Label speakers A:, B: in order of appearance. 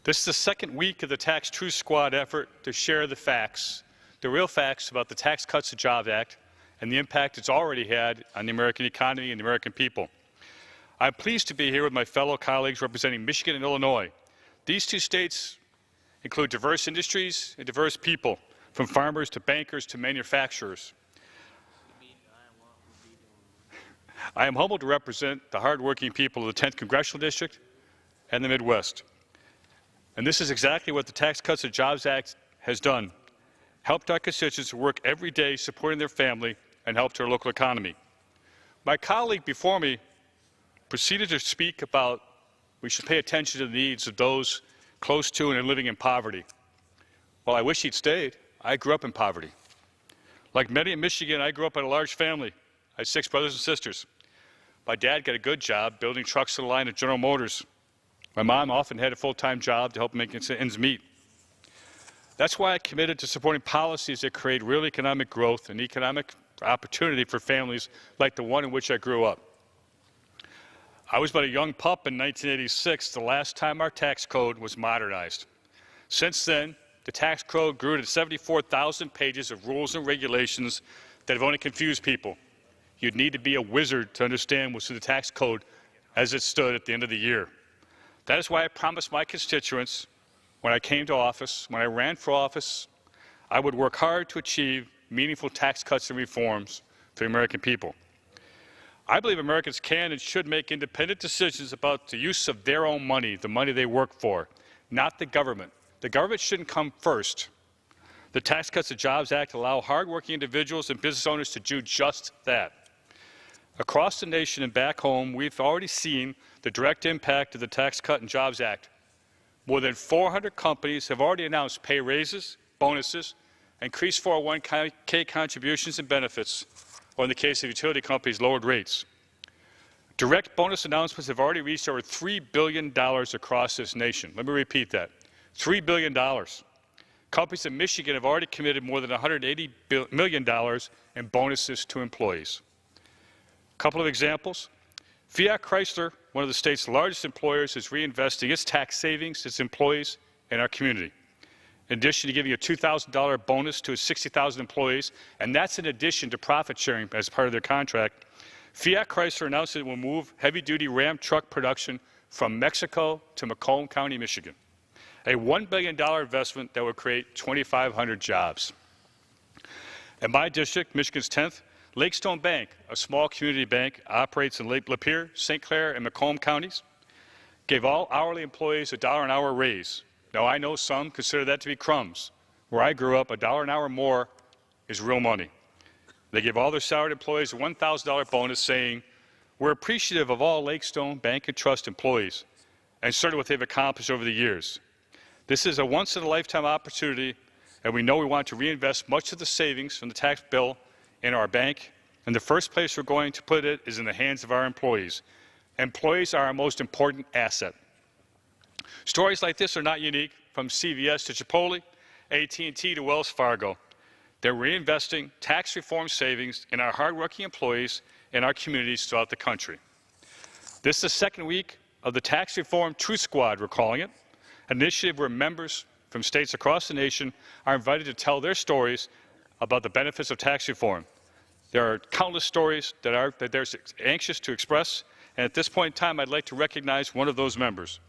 A: This is the second week of the Tax Truth Squad effort to share the facts, the real facts about the Tax Cuts and Jobs Act and the impact it's already had on the American economy and the American people. I'm pleased to be here with my fellow colleagues representing Michigan and Illinois. These two states include diverse industries and diverse people, from farmers to bankers to manufacturers. I am humbled to represent the hardworking people of the 10th Congressional District and the Midwest. And this is exactly what the Tax Cuts and Jobs Act has done: helped our constituents work every day supporting their family and helped our local economy. My colleague before me proceeded to speak about we should pay attention to the needs of those close to and living in poverty. Well, I wish he'd stayed. I grew up in poverty. Like many in Michigan, I grew up in a large family. I had 6 brothers and sisters. My dad got a good job building trucks on the line at General Motors. My mom often had a full-time job to help make ends meet. That's why I committed to supporting policies that create real economic growth and economic opportunity for families like the one in which I grew up. I was but a young pup in 1986, the last time our tax code was modernized. Since then, the tax code grew to 74,000 pages of rules and regulations that have only confused people. You'd need to be a wizard to understand what's in the tax code as it stood at the end of the year. That is why I promised my constituents when I came to office, when I ran for office, I would work hard to achieve meaningful tax cuts and reforms for the American people. I believe Americans can and should make independent decisions about the use of their own money, the money they work for, not the government. The government shouldn't come first. The Tax Cuts and Jobs Act allow hardworking individuals and business owners to do just that. Across the nation and back home, we've already seen the direct impact of the Tax Cut and Jobs Act. More than 400 companies have already announced pay raises, bonuses, increased 401k contributions and benefits, or in the case of utility companies, lowered rates. Direct bonus announcements have already reached over $3 billion across this nation. Let me repeat that, $3 billion. Companies in Michigan have already committed more than $180 million in bonuses to employees. A couple of examples. Fiat Chrysler, one of the state's largest employers, is reinvesting its tax savings, its employees, and our community. In addition to giving a $2,000 bonus to its 60,000 employees, and that's in addition to profit sharing as part of their contract, Fiat Chrysler announced it will move heavy-duty Ram truck production from Mexico to Macomb County, Michigan, a $1 billion investment that will create 2,500 jobs. In my district, Michigan's 10th, Lake Stone Bank, a small community bank, operates in Lake Lapeer, St. Clair, and Macomb counties, gave all hourly employees a $1 an hour raise. Now, I know some consider that to be crumbs. Where I grew up, a $1 an hour more is real money. They gave all their salaried employees a $1,000 bonus, saying, "We're appreciative of all Lake Stone Bank and Trust employees and certainly what they've accomplished over the years. This is a once-in-a-lifetime opportunity, and we know we want to reinvest much of the savings from the tax bill in our bank, and the first place we're going to put it is in the hands of our employees. Employees are our most important asset." Stories like this are not unique, from CVS to Chipotle, AT&T to Wells Fargo. They're reinvesting tax reform savings in our hardworking employees and our communities throughout the country. This is the second week of the Tax Reform Truth Squad, we're calling it, an initiative where members from states across the nation are invited to tell their stories about the benefits of tax reform. There are countless stories that they're anxious to express, and at this point in time, I'd like to recognize one of those members.